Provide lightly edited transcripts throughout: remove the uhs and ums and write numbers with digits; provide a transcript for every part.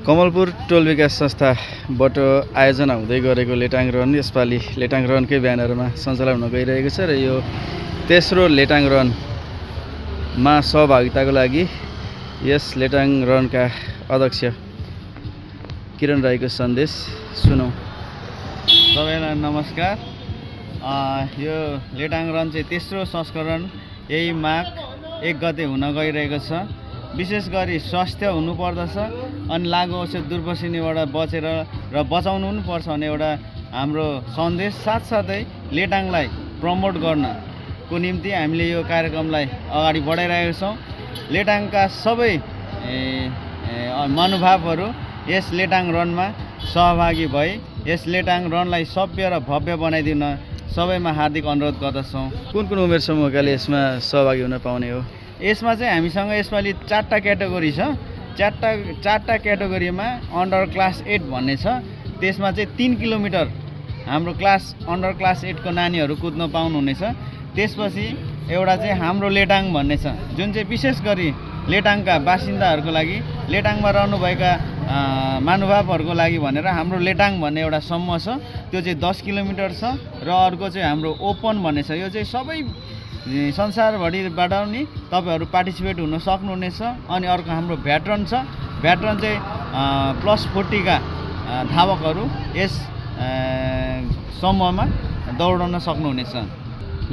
कमलपुर टोल विकास संस्थाबाट आयोजना हुँदै गरेको लेटाङ रन यसपालि लेटाङ रनकै ब्यानरमा सञ्चालन हुन गइरहेको छ र यो तेस्रो लेटाङ रनमा सहभागिताको लागि यस लेटाङ रनका अध्यक्ष किरण राईको सन्देश सुनौं। सबैलाई नमस्कार। यो लेटाङ रन चाहिँ तेस्रो संस्करण यही माघ 1 गते हुन गइरहेको छ। विशेष गरी स्वास्थ्य हुनुपर्दछ अनि लागु औषध दुर्पसिनीबाट बचेर र बचाउनु पनि पर्छ भन्ने एउटा हाम्रो सन्देश साथसाथै लेटाङलाई प्रमोट गर्नको निम्ति हामीले यो कार्यक्रमलाई अगाडि बढाइरहेका छौँ। लेटाङका सबै महानुभावहरू यस लेटाङ रनमा सहभागी भई यस लेटाङ रनलाई सभ्य र भव्य बनाइदिन सबैमा हार्दिक अनुरोध गर्दछौँ। कुन कुन उमेर समूहकाले यसमा सहभागी हुन पाउने हो? यसमा चाहिँ हामीसँग यसपालि 4टा क्याटेगोरी छ। 4टा क्याटेगोरीमा अन्डर क्लास 8 भन्ने छ। त्यसमा चाहिँ 3 किलोमिटर हाम्रो अन्डर क्लास 8 को नानीहरू कुद्न पाउनुहुनेछ। त्यसपछि एउटा चाहिँ हाम्रो लेटाङ भन्ने छ, जुन चाहिँ विशेष गरी लेटाङका बासिन्दाहरूको लागि, लेटाङमा रहनुभएका महानुभावहरूको लागि भनेर हाम्रो लेटाङ भन्ने एउटा समूह छ। त्यो चाहिँ 10 किलोमिटर छ। र अर्को चाहिँ हाम्रो ओपन भन्ने छ। यो चाहिँ सबै संसारभरिबाट नि तपाईहरु पार्टिसिपेट हुन सक्नुहुनेछ। अनि अर्को हाम्रो भेटरन छ। भेटरन चाहिँ +40 का धावकहरू यस समूहमा दौडन सक्नुहुनेछ।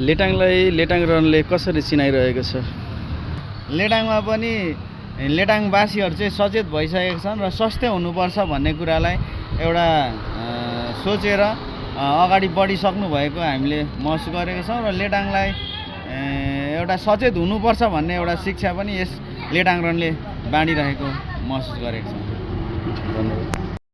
लेटाङलाई लेटाङ रनले कसरी चिनाइरहेको छ? लेटाङमा पनि लेटाङवासीहरू चाहिँ सचेत भइसकेका छन् र स्वस्थ हुनुपर्छ भन्ने कुरालाई एउटा सोचेर अगाडि बढिसक्नु भएको हामीले महसुस गरेका छौँ। र लेटाङलाई एउटा सचेत हुनुपर्छ भन्ने एउटा शिक्षा पनि यस लेटाङ रनले बाँडिरहेको महसुस गरेको छौँ। धन्यवाद।